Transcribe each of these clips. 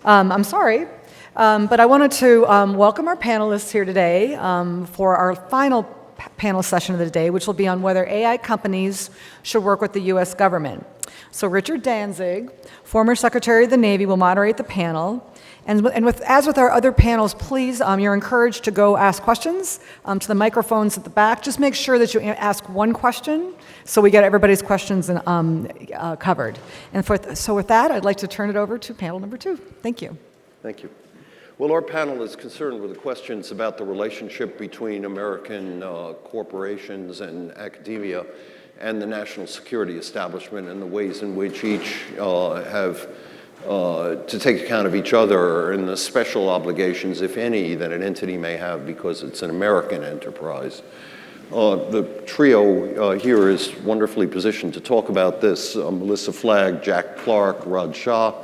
I'm sorry, but I wanted to welcome our panelists here today for our final panel session of the day, which will be on whether AI companies should work with the U.S. government. So Richard Danzig, former Secretary of the Navy, will moderate the panel. And as with our other panels, please, you're encouraged to go ask questions to the microphones at the back. Just make sure that you ask one question so we get everybody's questions covered. And so with that, I'd like to turn it over to panel number 2. Thank you. Thank you. Well, our panel is concerned with the questions about the relationship between American corporations and academia and the national security establishment and the ways in which each have to take account of each other and the special obligations, if any, that an entity may have because it's an American enterprise. The trio here is wonderfully positioned to talk about this. Melissa Flagg, Jack Clark, Raj Shah.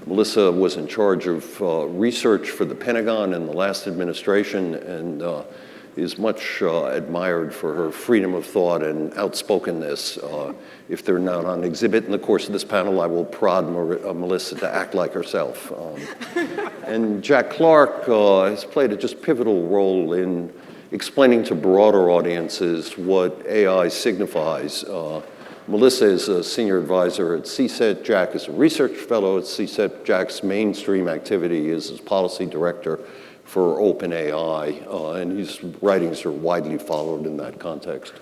Melissa was in charge of research for the Pentagon in the last administration and is much admired for her freedom of thought and outspokenness. If they're not on exhibit in the course of this panel, I will prod Melissa to act like herself. And Jack Clark has played a just pivotal role in explaining to broader audiences what AI signifies. Melissa is a senior advisor at CSET. Jack is a research fellow at CSET. Jack's mainstream activity is as policy director for OpenAI, and his writings are widely followed in that context.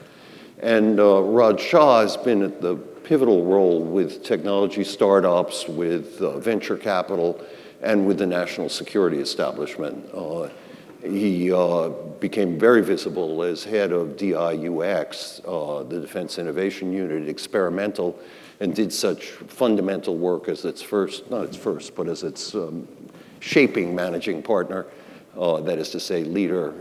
And Raj Shah has been at the pivotal role with technology startups, with venture capital, and with the national security establishment. He became very visible as head of DIUX, the Defense Innovation Unit, experimental, and did such fundamental work as its first, not its first, but as its shaping managing partner, that is to say leader,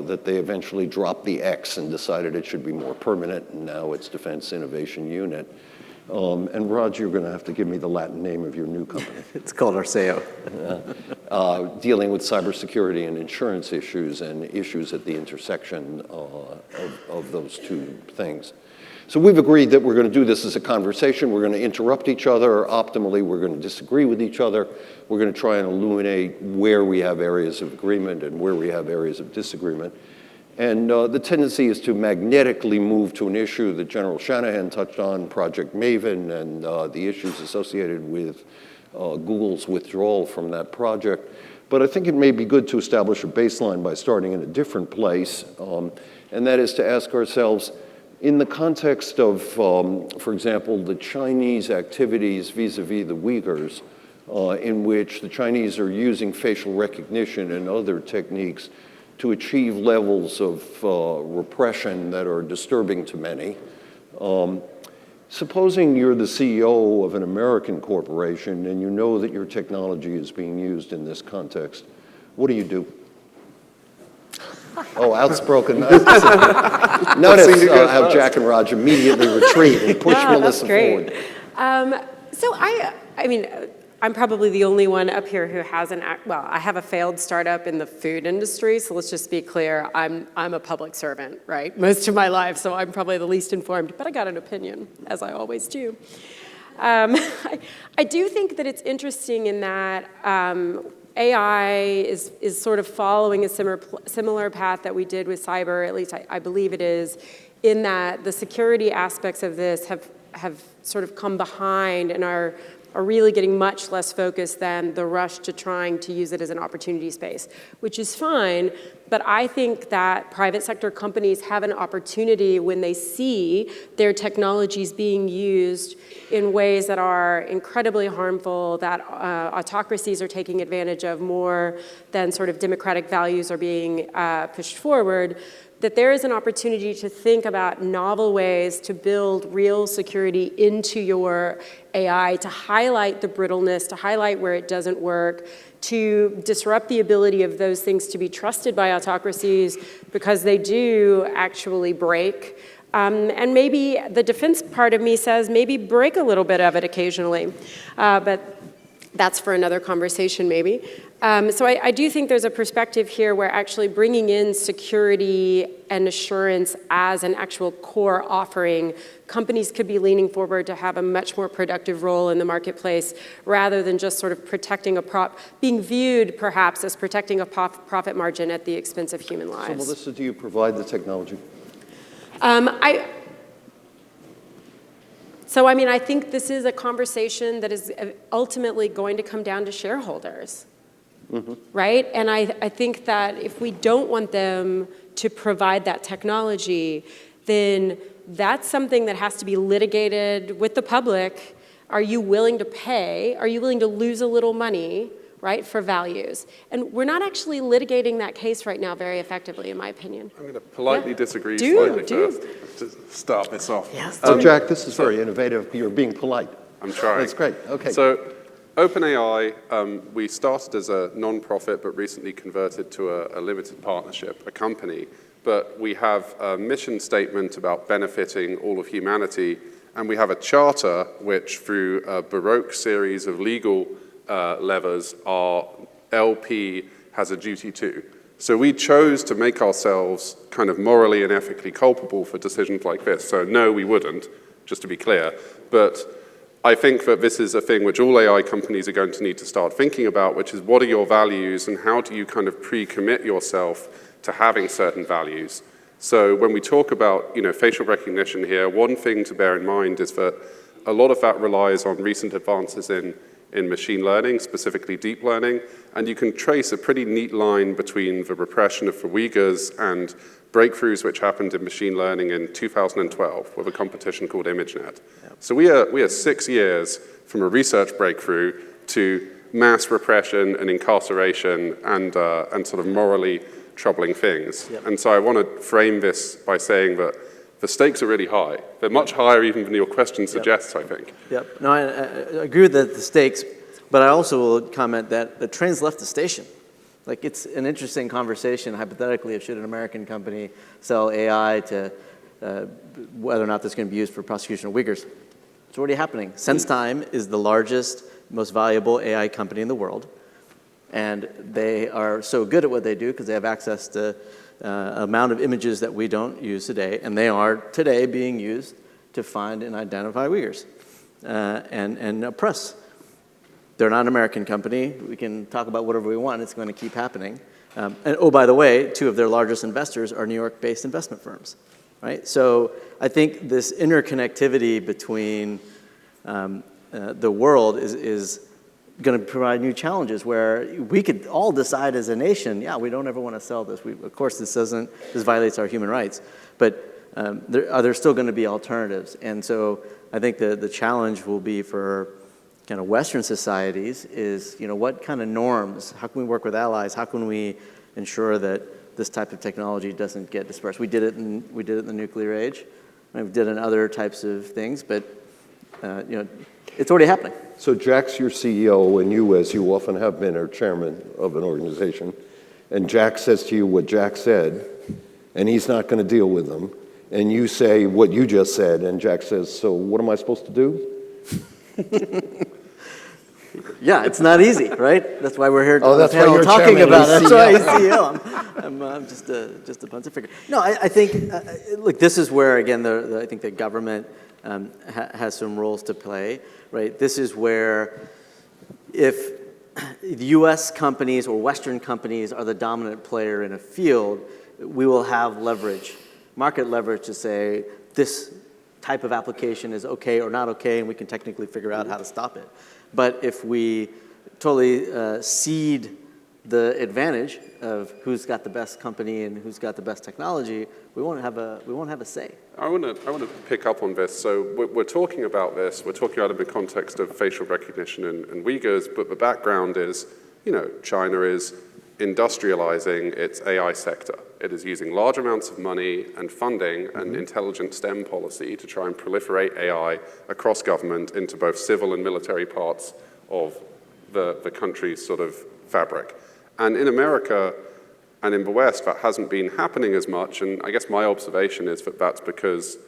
that they eventually dropped the X and decided it should be more permanent, and now it's Defense Innovation Unit. And Raj, you're going to have to give me the Latin name of your new company. It's called Arceo. Dealing with cybersecurity and insurance issues and issues at the intersection of those two things. So we've agreed that we're going to do this as a conversation. We're going to interrupt each other. Optimally, we're going to disagree with each other. We're going to try and illuminate where we have areas of agreement and where we have areas of disagreement. And the tendency is to magnetically move to an issue that General Shanahan touched on, Project Maven, and the issues associated with Google's withdrawal from that project. But I think it may be good to establish a baseline by starting in a different place, and that is to ask ourselves, in the context of, for example, the Chinese activities vis-a-vis the Uyghurs, in which the Chinese are using facial recognition and other techniques to achieve levels of repression that are disturbing to many. Supposing you're the CEO of an American corporation and you know that your technology is being used in this context, what do you do? Oh, outspoken. Notice how Jack and Raj immediately retreat and push Melissa forward. So I mean, I'm probably the only one up here who hasn't, well, I have a failed startup in the food industry, so let's just be clear, I'm a public servant, right? Most of my life, so I'm probably the least informed, but I got an opinion, as I always do. I do think that it's interesting in that AI is sort of following a similar path that we did with cyber, at least I believe it is, in that the security aspects of this have sort of come behind and are really getting much less focused than the rush to trying to use it as an opportunity space, which is fine. But I think that private sector companies have an opportunity when they see their technologies being used in ways that are incredibly harmful, that autocracies are taking advantage of more than sort of democratic values are being pushed forward, that there is an opportunity to think about novel ways to build real security into your AI, to highlight the brittleness, to highlight where it doesn't work, to disrupt the ability of those things to be trusted by autocracies because they do actually break. And maybe the defense part of me says maybe break a little bit of it occasionally, but that's for another conversation maybe. So I do think there's a perspective here where actually bringing in security and assurance as an actual core offering, companies could be leaning forward to have a much more productive role in the marketplace rather than just sort of protecting being viewed perhaps as protecting a profit margin at the expense of human lives. So Melissa, do you provide the technology? I think this is a conversation that is ultimately going to come down to shareholders. Mm-hmm. Right? And I think that if we don't want them to provide that technology, then that's something that has to be litigated with the public. Are you willing to pay? Are you willing to lose a little money, right, for values? And we're not actually litigating that case right now very effectively, in my opinion. I'm going to politely disagree slightly first to start this off. Yes. Jack, this is very innovative. You're being polite. I'm trying. That's great. Okay. So OpenAI, we started as a non-profit but recently converted to a limited partnership, a company. But we have a mission statement about benefiting all of humanity, and we have a charter which, through a Baroque series of legal levers, our LP has a duty to. So we chose to make ourselves kind of morally and ethically culpable for decisions like this. So no, we wouldn't, just to be clear. But I think that this is a thing which all AI companies are going to need to start thinking about, which is what are your values and how do you kind of pre-commit yourself to having certain values. So when we talk about facial recognition here, one thing to bear in mind is that a lot of that relies on recent advances in machine learning, specifically deep learning, and you can trace a pretty neat line between the repression of the Uyghurs and breakthroughs which happened in machine learning in 2012 with a competition called ImageNet. Yep. So we are 6 years from a research breakthrough to mass repression and incarceration and sort of morally troubling things. Yep. And so I want to frame this by saying that the stakes are really high. They're much higher even than your question suggests, I think. Yep. No, I agree with the stakes, but I also will comment that the train's left the station. Like, it's an interesting conversation, hypothetically, of should an American company sell AI to whether or not that's going to be used for prosecution of Uyghurs. It's already happening. SenseTime is the largest, most valuable AI company in the world, and they are so good at what they do because they have access to amount of images that we don't use today, and they are today being used to find and identify Uyghurs and oppress. They're not an American company. We can talk about whatever we want. It's going to keep happening. And oh, by the way, 2 of their largest investors are New York-based investment firms, right? So I think this interconnectivity between the world is going to provide new challenges where we could all decide as a nation, yeah, we don't ever want to sell this. Of course, this violates our human rights. But are there still going to be alternatives? And so I think the challenge will be for kind of Western societies is, what kind of norms? How can we work with allies? How can we ensure that this type of technology doesn't get dispersed? We did it in the nuclear age. We did it in other types of things, but it's already happening. So Jack's your CEO, and you, as you often have been, are chairman of an organization. And Jack says to you what Jack said, and he's not going to deal with them. And you say what you just said, and Jack says, so what am I supposed to do? Yeah, it's not easy, right? That's why we're here on the panel talking about it. That's why he's CEO. I'm just a pontificator. No, I think, look, this is where, again, I think the government has some roles to play, right? This is where if the U.S. companies or Western companies are the dominant player in a field, we will have leverage, market leverage to say this type of application is okay or not okay, and we can technically figure out how to stop it. But if we totally cede the advantage of who's got the best company and who's got the best technology, we won't have a say. I want to pick up on this. So we're talking about this. We're talking about it in the context of facial recognition and Uyghurs. But the background is, China is industrializing its AI sector. It is using large amounts of money and funding and intelligent STEM policy to try and proliferate AI across government into both civil and military parts of the country's sort of fabric. And in America and in the West, that hasn't been happening as much. And I guess my observation is that that's because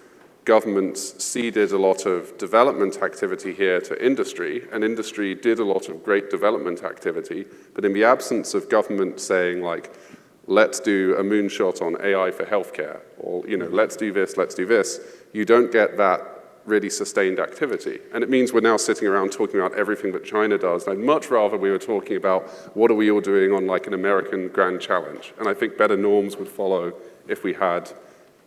governments ceded a lot of development activity here to industry, and industry did a lot of great development activity, but in the absence of government saying, like, let's do a moonshot on AI for healthcare, or, let's do this, you don't get that really sustained activity. And it means we're now sitting around talking about everything that China does. I'd much rather we were talking about what are we all doing on like an American grand challenge. And I think better norms would follow if we had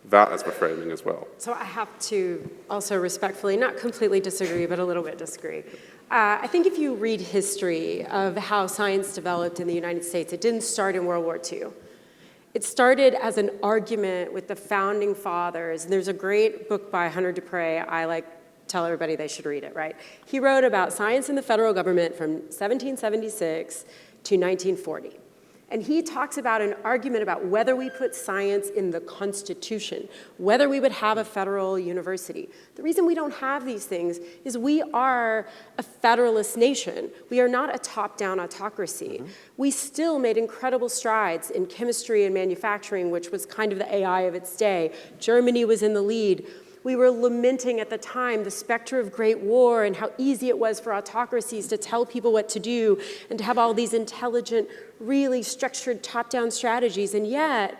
that as the framing as well. So I have to also respectfully, not completely disagree, but a little bit disagree. I think if you read history of how science developed in the United States, it didn't start in World War II. It started as an argument with the founding fathers. And there's a great book by Hunter Dupre. I tell everybody they should read it, right? He wrote about science in the federal government from 1776 to 1940. And he talks about an argument about whether we put science in the Constitution, whether we would have a federal university. The reason we don't have these things is we are a federalist nation. We are not a top-down autocracy. We still made incredible strides in chemistry and manufacturing, which was kind of the AI of its day. Germany was in the lead. We were lamenting at the time the specter of great war and how easy it was for autocracies to tell people what to do and to have all these intelligent, really structured top-down strategies. And yet,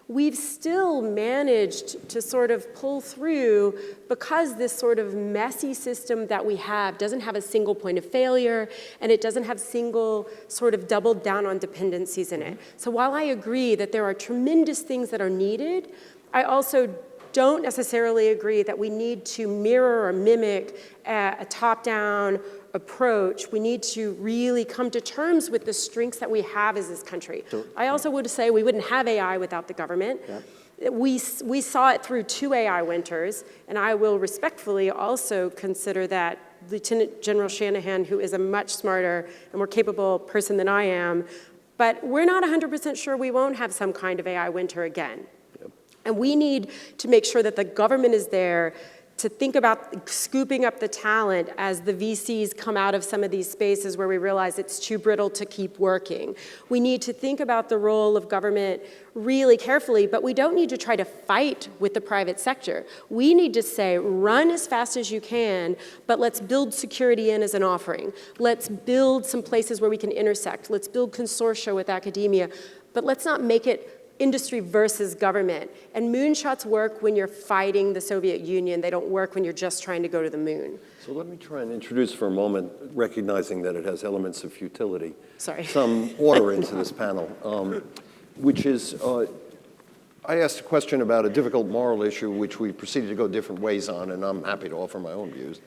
we've still managed to sort of pull through because this sort of messy system that we have doesn't have a single point of failure, and it doesn't have single sort of doubled down on dependencies in it. So while I agree that there are tremendous things that are needed, I also don't necessarily agree that we need to mirror or mimic a top-down approach. We need to really come to terms with the strengths that we have as this country. I also would say we wouldn't have AI without the government. Yeah. We saw it through 2 AI winters, and I will respectfully also consider that Lieutenant General Shanahan, who is a much smarter and more capable person than I am, but we're not 100% sure we won't have some kind of AI winter again. And we need to make sure that the government is there to think about scooping up the talent as the VCs come out of some of these spaces where we realize it's too brittle to keep working. We need to think about the role of government really carefully, but we don't need to try to fight with the private sector. We need to say, run as fast as you can, but let's build security in as an offering. Let's build some places where we can intersect. Let's build consortia with academia, but let's not make it industry versus government. And moonshots work when you're fighting the Soviet Union. They don't work when you're just trying to go to the moon. So let me try and introduce for a moment, recognizing that it has elements of futility, some order into this panel, which is, I asked a question about a difficult moral issue, which we proceeded to go different ways on, and I'm happy to offer my own views.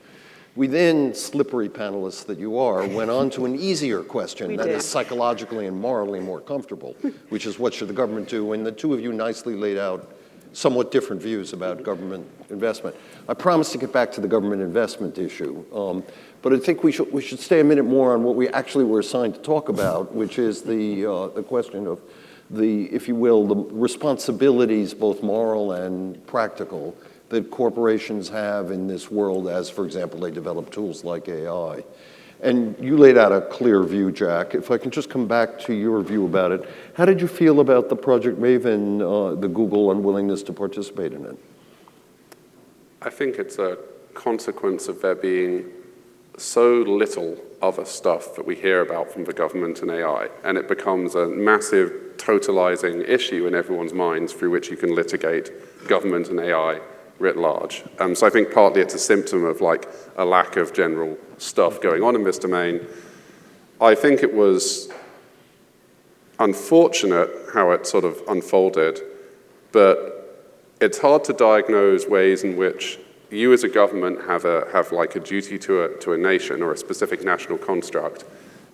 We then, slippery panelists that you are, went on to an easier question that is psychologically and morally more comfortable, which is what should the government do? And the two of you nicely laid out somewhat different views about government investment. I promised to get back to the government investment issue, but I think we should stay a minute more on what we actually were assigned to talk about, which is the question of if you will, the responsibilities, both moral and practical, that corporations have in this world as, for example, they develop tools like AI. And you laid out a clear view, Jack. If I can just come back to your view about it, how did you feel about the Project Maven, the Google unwillingness to participate in it? I think it's a consequence of there being so little other stuff that we hear about from the government and AI, and it becomes a massive totalizing issue in everyone's minds through which you can litigate government and AI writ large. So I think partly it's a symptom of like a lack of general stuff going on in this domain. I think it was unfortunate how it sort of unfolded, but it's hard to diagnose ways in which you as a government have like a duty to a nation or a specific national construct,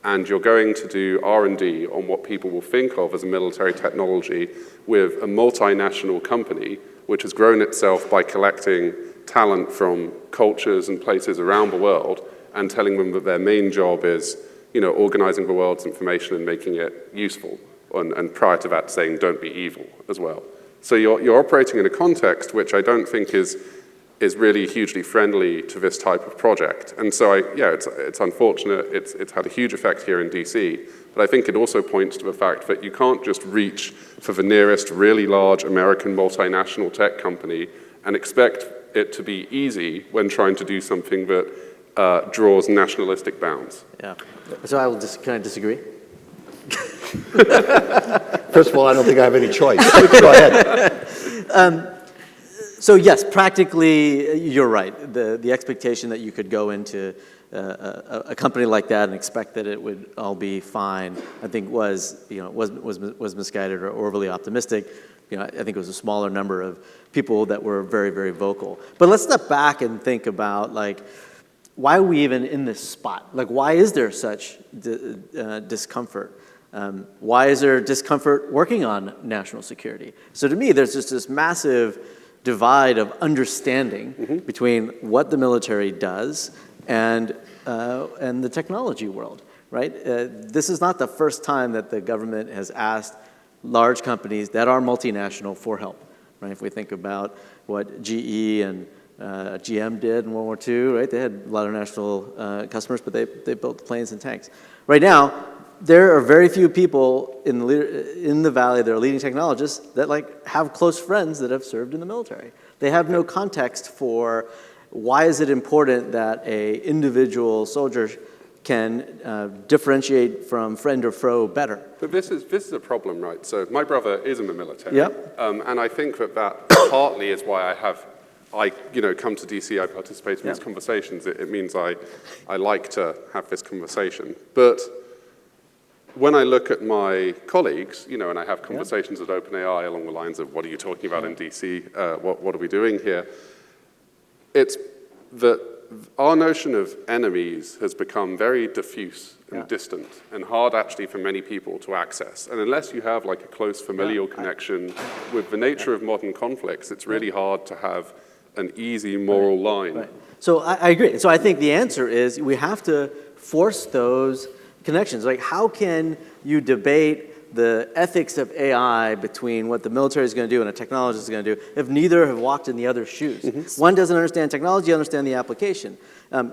and you're going to do R&D on what people will think of as a military technology with a multinational company which has grown itself by collecting talent from cultures and places around the world and telling them that their main job is, organizing the world's information and making it useful, and prior to that saying don't be evil as well. So you're operating in a context which I don't think is really hugely friendly to this type of project. And so it's unfortunate. It's had a huge effect here in DC, but I think it also points to the fact that you can't just reach for the nearest really large American multinational tech company and expect it to be easy when trying to do something that draws nationalistic bounds. Yeah. So I will can I disagree? First of all, I don't think I have any choice. Go ahead. So yes, practically, you're right. The expectation that you could go into a company like that and expect that it would all be fine, I think was misguided or overly optimistic. I think it was a smaller number of people that were very, very vocal. But let's step back and think about why are we even in this spot? Why is there such discomfort? Why is there discomfort working on national security? So to me, there's just this massive divide of understanding between what the military does and the technology world, right? This is not the first time that the government has asked large companies that are multinational for help, right? If we think about what GE and GM did in World War II, right? They had a lot of national customers, but they built planes and tanks. Right now, there are very few people in the Valley that are leading technologists that have close friends that have served in the military. They have no context for why is it important that a individual soldier can differentiate from friend or foe better. But this is a problem, right? So my brother is in the military. Yep. And I think that partly is why I come to DC, I participate in these conversations. It means I like to have this conversation. But when I look at my colleagues, and I have conversations at OpenAI along the lines of, what are you talking about in DC? What are we doing here? It's that our notion of enemies has become very diffuse and distant and hard actually for many people to access. And unless you have a close familial connection with the nature of modern conflicts, it's really hard to have an easy moral line. Right. So I agree. So I think the answer is we have to force those connections. How can you debate the ethics of AI between what the military is going to do and a technologist is going to do if neither have walked in the other's shoes? One doesn't understand technology, understand the application.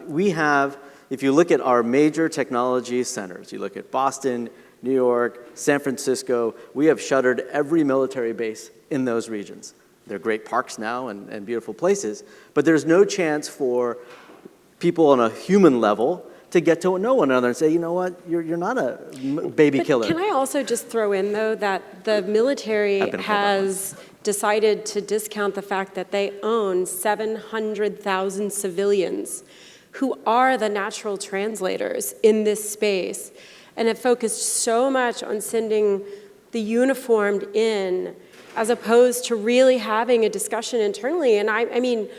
We have, if you look at our major technology centers, you look at Boston, New York, San Francisco, we have shuttered every military base in those regions. They're great parks now and beautiful places, but there's no chance for people on a human level to get to know one another and say, you know what, you're not a baby killer. Can I also just throw in, though, that the military has decided to discount the fact that they own 700,000 civilians who are the natural translators in this space and have focused so much on sending the uniformed in as opposed to really having a discussion internally. And I mean,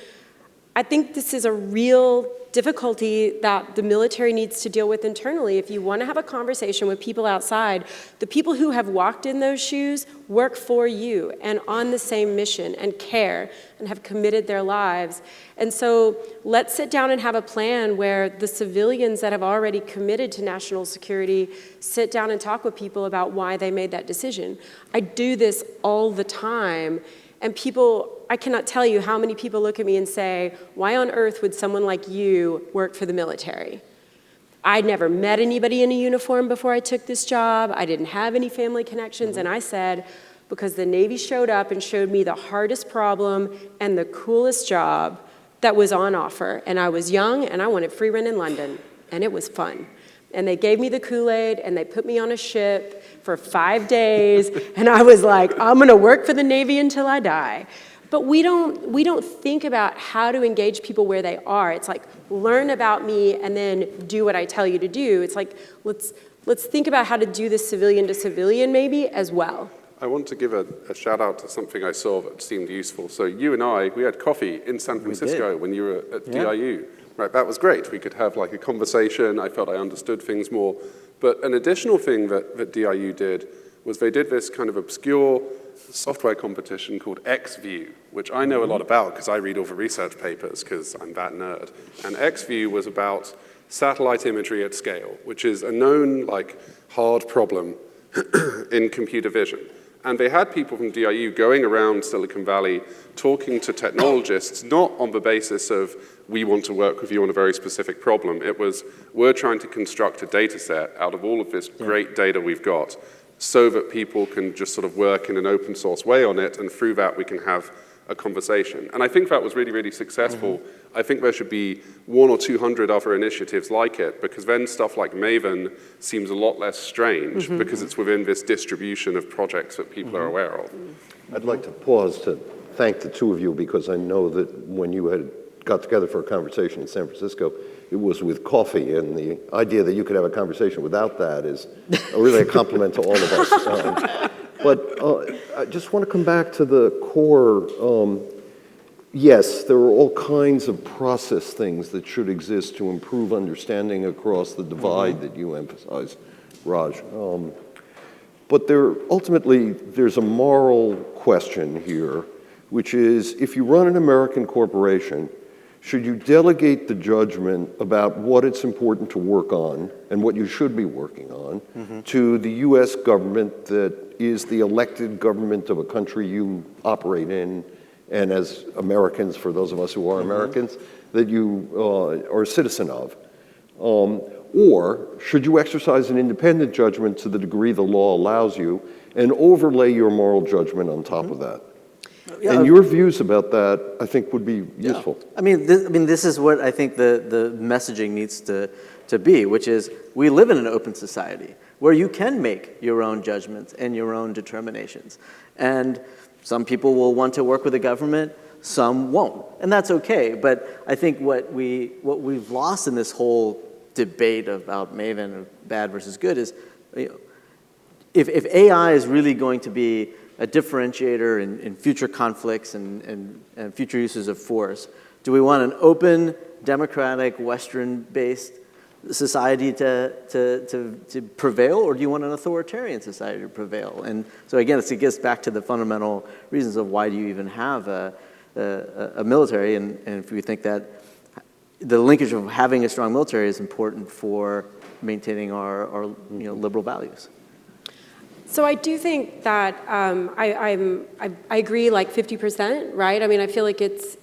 I think this is a real difficulty that the military needs to deal with internally. If you want to have a conversation with people outside, the people who have walked in those shoes work for you and on the same mission and care and have committed their lives. And so let's sit down and have a plan where the civilians that have already committed to national security sit down and talk with people about why they made that decision. I do this all the time. And people, I cannot tell you how many people look at me and say, why on earth would someone like you work for the military? I'd never met anybody in a uniform before I took this job. I didn't have any family connections. And I said, because the Navy showed up and showed me the hardest problem and the coolest job that was on offer. And I was young and I wanted free rent in London. And it was fun. And they gave me the Kool-Aid and they put me on a ship for 5 days. And I was like, I'm going to work for the Navy until I die. But we don't think about how to engage people where they are. It's like, learn about me and then do what I tell you to do. It's like, let's think about how to do this civilian to civilian maybe as well. I want to give a shout out to something I saw that seemed useful. So you and I, we had coffee in San Francisco when you were at DIU. Right, that was great. We could have a conversation. I felt I understood things more. But an additional thing that DIU did was they did this kind of obscure software competition called XView, which I know a lot about because I read all the research papers because I'm that nerd. And XView was about satellite imagery at scale, which is a known hard problem in computer vision. And they had people from DIU going around Silicon Valley talking to technologists, not on the basis of, we want to work with you on a very specific problem. It was, we're trying to construct a data set out of all of this great data we've got so that people can just sort of work in an open source way on it, and through that we can have a conversation. And I think that was really, really successful. I think there should be 100 or 200 other initiatives like it, because then stuff like Maven seems a lot less strange because it's within this distribution of projects that people are aware of. I'd like to pause to thank the two of you, because I know that when you had got together for a conversation in San Francisco, it was with coffee, and the idea that you could have a conversation without that is really a compliment to all of us. But I just want to come back to the core. Yes, there are all kinds of process things that should exist to improve understanding across the divide that you emphasize, Raj. But ultimately, there's a moral question here, which is, if you run an American corporation, should you delegate the judgment about what it's important to work on and what you should be working on to the U.S. government that is the elected government of a country you operate in, and as Americans, for those of us who are Americans, that you are a citizen of? Or should you exercise an independent judgment to the degree the law allows you and overlay your moral judgment on top of that? And your views about that, I think, would be useful. I mean, this is what I think the messaging needs to be, which is we live in an open society where you can make your own judgments and your own determinations. And some people will want to work with the government, some won't. And that's okay. But I think what we've lost in this whole debate about Maven, or bad versus good, is if AI is really going to be a differentiator in future conflicts and future uses of force, do we want an open, democratic, Western-based society to prevail, or do you want an authoritarian society to prevail? And so again, it gets back to the fundamental reasons of why do you even have a military, and if we think that the linkage of having a strong military is important for maintaining our liberal values. So I do think that I agree, like 50%, right? I mean, I feel like it's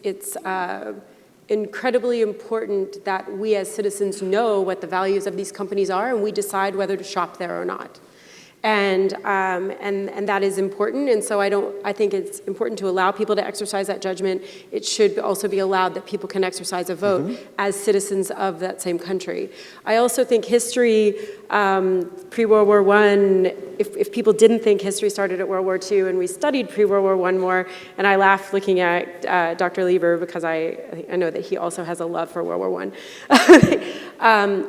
incredibly important that we as citizens know what the values of these companies are, and we decide whether to shop there or not. And that is important, and so I think it's important to allow people to exercise that judgment. It should also be allowed that people can exercise a vote as citizens of that same country. I also think history, pre-World War I, if people didn't think history started at World War II, and we studied pre-World War I more, and I laugh looking at Dr. Lieber, because I know that he also has a love for World War I,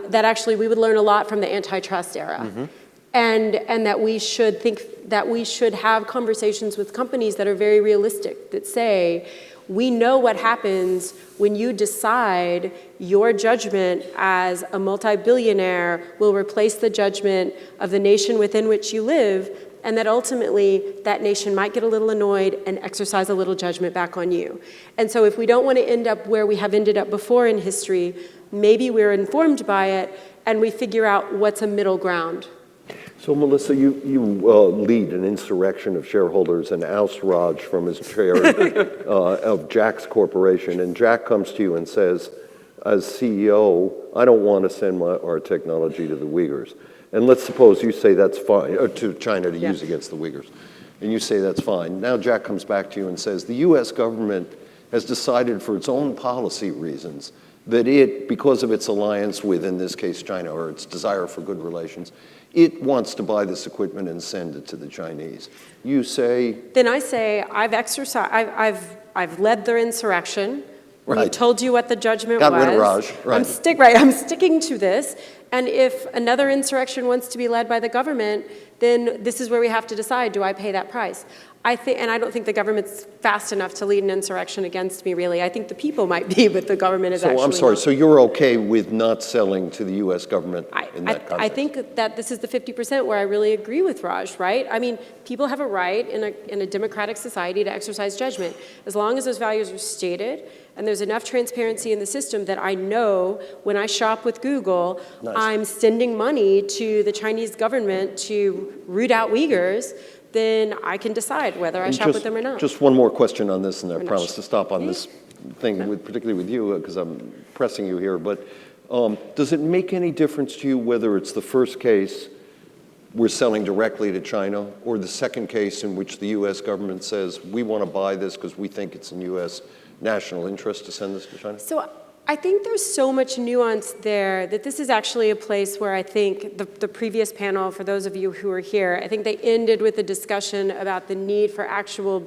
that actually we would learn a lot from the antitrust era. And that we should have conversations with companies that are very realistic, that say, we know what happens when you decide your judgment as a multi-billionaire will replace the judgment of the nation within which you live, and that ultimately that nation might get a little annoyed and exercise a little judgment back on you. And so if we don't want to end up where we have ended up before in history, maybe we're informed by it and we figure out what's a middle ground. So, Melissa, you lead an insurrection of shareholders and oust Raj from his chair of Jack's corporation. And Jack comes to you and says, as CEO, I don't want to send our technology to the Uyghurs. And let's suppose you say that's fine, or to China to use against the Uyghurs. And you say that's fine. Now Jack comes back to you and says, the U.S. government has decided for its own policy reasons that it, because of its alliance with, in this case, China, or its desire for good relations, it wants to buy this equipment and send it to the Chinese. You say? Then I say, I've led their insurrection. Right. We told you what the judgment was. Got rid of Raj. Right. I'm sticking to this. And if another insurrection wants to be led by the government, then this is where we have to decide, do I pay that price? I don't think the government's fast enough to lead an insurrection against me, really. I think the people might be, but the government is actually I'm sorry, not. So you're okay with not selling to the U.S. government in that context? I think that this is the 50% where I really agree with Raj, right? I mean, people have a right in a democratic society to exercise judgment. As long as those values are stated and there's enough transparency in the system that I know when I shop with Google, I'm sending money to the Chinese government to root out Uyghurs, then I can decide whether I shop with them or not. Just one more question on this, and I promise to stop on this thing, particularly with you, because I'm pressing you here. But does it make any difference to you whether it's the first case we're selling directly to China, or the second case in which the U.S. government says, we want to buy this because we think it's in U.S. national interest to send this to China? So I think there's so much nuance there that this is actually a place where I think the previous panel, for those of you who are here, I think they ended with a discussion about the need for actual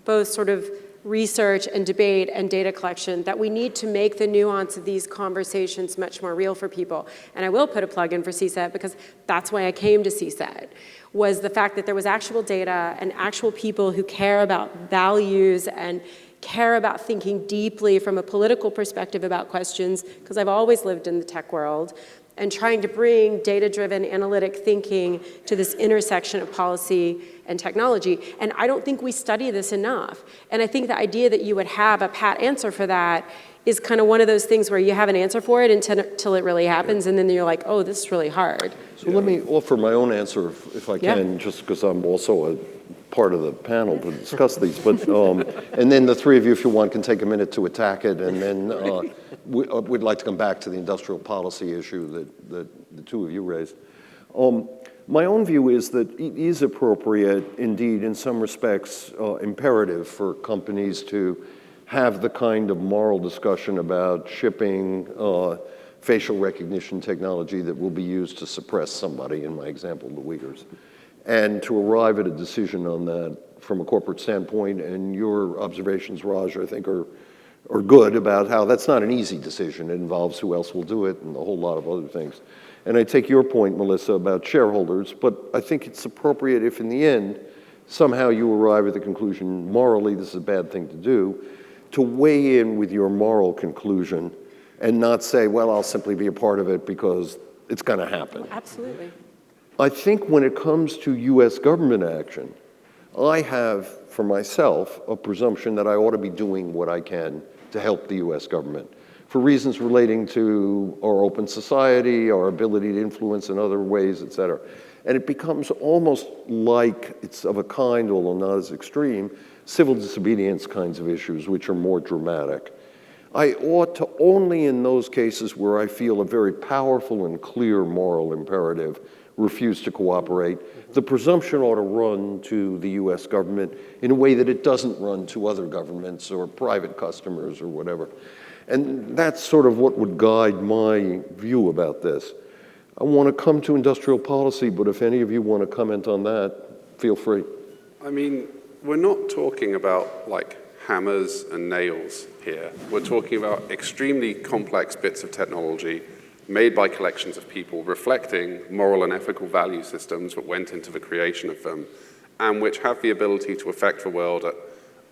both sort of research and debate and data collection, that we need to make the nuance of these conversations much more real for people. And I will put a plug in for CSET because that's why I came to CSET, was the fact that there was actual data and actual people who care about values and care about thinking deeply from a political perspective about questions, because I've always lived in the tech world, and trying to bring data-driven analytic thinking to this intersection of policy and technology. And I don't think we study this enough. And I think the idea that you would have a pat answer for that is kind of one of those things where you have an answer for it until it really happens, and then you're like, oh, this is really hard. So let me offer my own answer, if I can, just because I'm also a part of the panel to discuss these. But and then the three of you, if you want, can take a minute to attack it, and then we'd like to come back to the industrial policy issue that the two of you raised. My own view is that it is appropriate, indeed, in some respects, imperative for companies to have the kind of moral discussion about shipping facial recognition technology that will be used to suppress somebody, in my example, the Uyghurs, and to arrive at a decision on that from a corporate standpoint. And your observations, Raj, I think are good about how that's not an easy decision. It involves who else will do it and a whole lot of other things. And I take your point, Melissa, about shareholders, but I think it's appropriate if in the end somehow you arrive at the conclusion morally this is a bad thing to do, to weigh in with your moral conclusion and not say, well, I'll simply be a part of it because it's going to happen. Absolutely. I think when it comes to U.S. government action, I have, for myself, a presumption that I ought to be doing what I can to help the U.S. government for reasons relating to our open society, our ability to influence in other ways, et cetera. And it becomes almost like it's of a kind, although not as extreme, civil disobedience kinds of issues, which are more dramatic. I ought to only in those cases where I feel a very powerful and clear moral imperative refuse to cooperate. The presumption ought to run to the U.S. government in a way that it doesn't run to other governments or private customers or whatever. And that's sort of what would guide my view about this. I want to come to industrial policy, but if any of you want to comment on that, feel free. I mean, we're not talking about like hammers and nails here. We're talking about extremely complex bits of technology made by collections of people reflecting moral and ethical value systems that went into the creation of them and which have the ability to affect the world at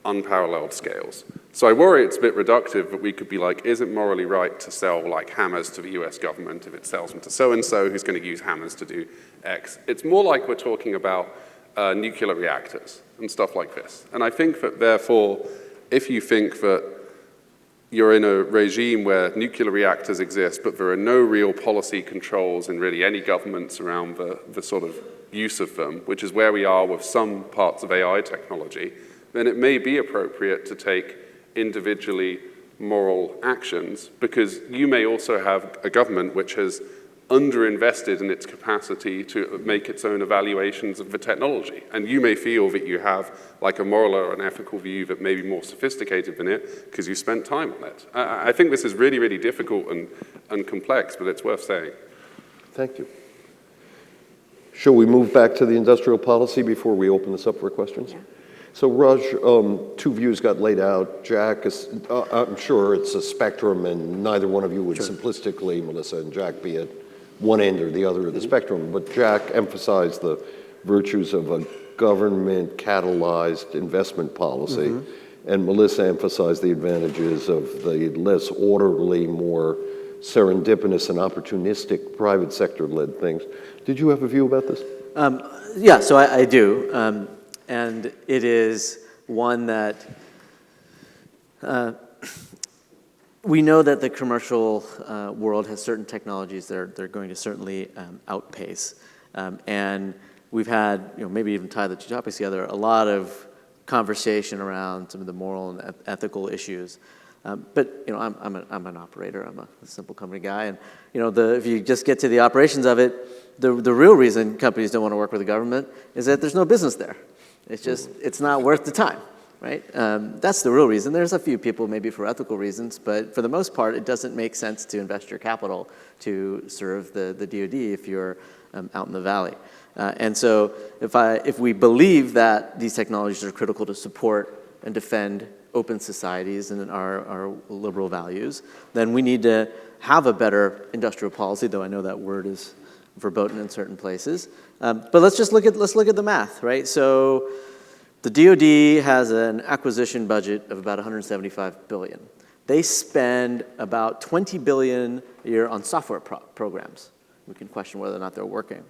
unparalleled scales. So I worry it's a bit reductive that we could be like, is it morally right to sell like hammers to the US government if it sells them to so-and-so who's going to use hammers to do X? It's more like we're talking about nuclear reactors and stuff like this. And I think that therefore, if you think that you're in a regime where nuclear reactors exist, but there are no real policy controls in really any governments around the sort of use of them, which is where we are with some parts of AI technology, then it may be appropriate to take individually moral actions, because you may also have a government which has underinvested in its capacity to make its own evaluations of the technology. And you may feel that you have like a moral or an ethical view that may be more sophisticated than it because you spent time on it. I think this is really, really difficult and complex, but it's worth saying. Thank you. Shall we move back to the industrial policy before we open this up for questions? Yeah. So Raj, two views got laid out. Jack, I'm sure it's a spectrum, and neither one of you would simplistically, Melissa and Jack, be at one end or the other of the spectrum. But Jack emphasized the virtues of a government-catalyzed investment policy, and Melissa emphasized the advantages of the less orderly, more serendipitous and opportunistic private sector-led things. Did you have a view about this? Yeah, so I do. And it is one that we know that the commercial world has certain technologies that they're going to certainly outpace. And we've had, maybe even tie the two topics together, a lot of conversation around some of the moral and ethical issues. But I'm an operator. I'm a simple company guy, and if you just get to the operations of it, the real reason companies don't want to work with the government is that there's no business there. It's not worth the time, right? That's the real reason. There's a few people maybe for ethical reasons, but for the most part, it doesn't make sense to invest your capital to serve the DoD if you're out in the valley. And so if we believe that these technologies are critical to support and defend open societies and our liberal values, then we need to have a better industrial policy, though I know that word is verboten in certain places. But let's look at the math, right? So the DoD has an acquisition budget of about $175 billion. They spend about $20 billion a year on software programs. We can question whether or not they're working.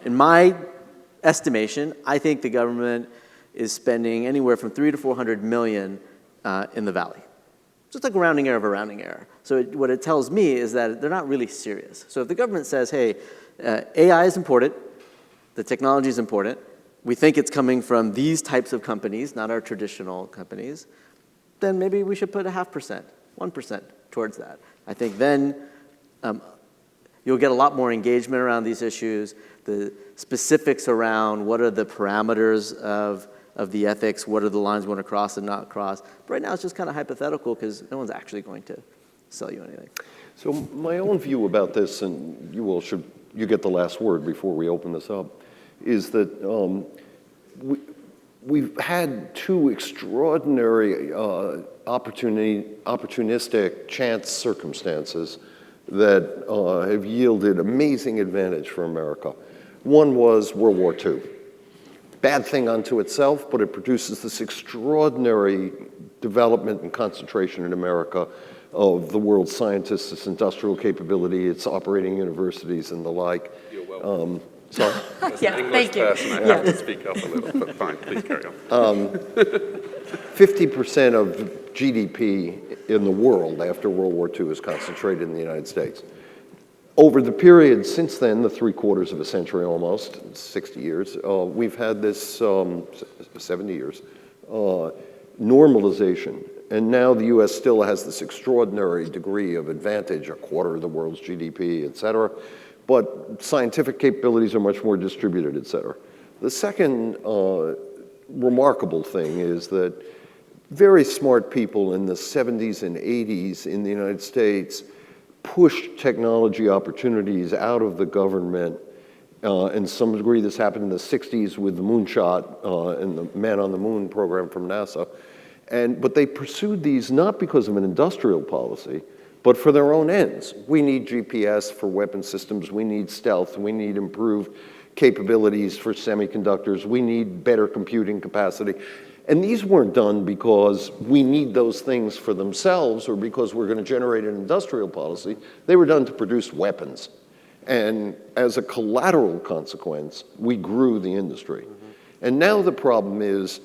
In my estimation, I think the government is spending anywhere from $300 to $400 million in the valley. Just like a rounding error of a rounding error. So what it tells me is that they're not really serious. So if the government says, hey, AI is important, the technology is important, we think it's coming from these types of companies, not our traditional companies, then maybe we should put 0.5%, 1% towards that. I think then you'll get a lot more engagement around these issues, the specifics around what are the parameters of the ethics, what are the lines we want to cross and not cross. But right now it's just kind of hypothetical because no one's actually going to sell you anything. So my own view about this, and you get the last word before we open this up, is that we've had two extraordinary opportunistic chance circumstances that have yielded amazing advantage for America. One was World War II. Bad thing unto itself, but it produces this extraordinary development and concentration in America of the world's scientists, its industrial capability, its operating universities and the like. You're welcome. Sorry? As Yeah, an English thank you. person, I have to speak up a little, but fine, please carry on. 50% of GDP in the world after World War II is concentrated in the United States. Over the period since then, the 3/4 of a century almost, 60 years, we've had this 70 years, normalization. And now the US still has this extraordinary degree of advantage, 1/4 of the world's GDP, et cetera. But scientific capabilities are much more distributed, et cetera. The second remarkable thing is that very smart people in the 70s and 80s in the United States pushed technology opportunities out of the government. In some degree, this happened in the 60s with the moonshot and the Man on the Moon program from NASA. But they pursued these not because of an industrial policy, but for their own ends. We need GPS for weapon systems. We need stealth. We need improved capabilities for semiconductors. We need better computing capacity. And these weren't done because we need those things for themselves or because we're going to generate an industrial policy. They were done to produce weapons. And as a collateral consequence, we grew the industry. Mm-hmm. And now the problem is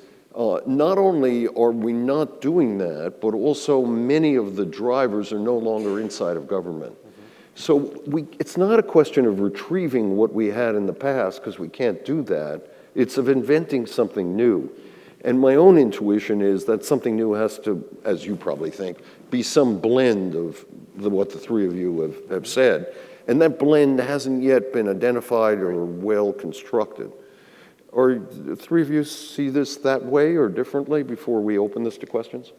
not only are we not doing that, but also many of the drivers are no longer inside of government. Mm-hmm. So it's not a question of retrieving what we had in the past, because we can't do that. It's of inventing something new. And my own intuition is that something new has to, as you probably think, be some blend of what the three of you have said. And that blend hasn't yet been identified or well constructed. Or the three of you see this that way or differently before we open this to questions?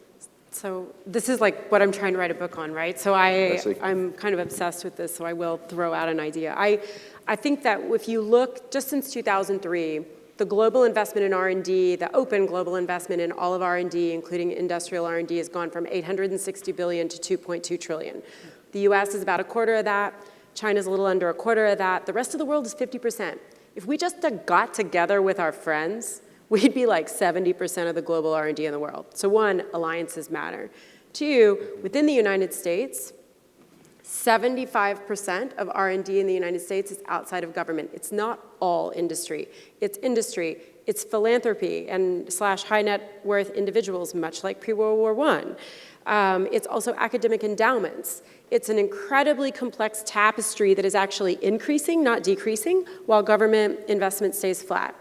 So this is like what I'm trying to write a book on, right? So I'm kind of obsessed with this, so I will throw out an idea. I think that if you look just since 2003, the global investment in R&D, the open global investment in all of R&D, including industrial R&D, has gone from $860 billion to $2.2 trillion. The US is about 1/4 of that. China's a little under 1/4 of that. The rest of the world is 50%. If we just got together with our friends, we'd be like 70% of the global R&D in the world. So one, alliances matter. Two, within the United States, 75% of R&D in the United States is outside of government. It's not all industry. It's philanthropy and / high net worth individuals, much like pre-World War I. It's also academic endowments. It's an incredibly complex tapestry that is actually increasing, not decreasing, while government investment stays flat.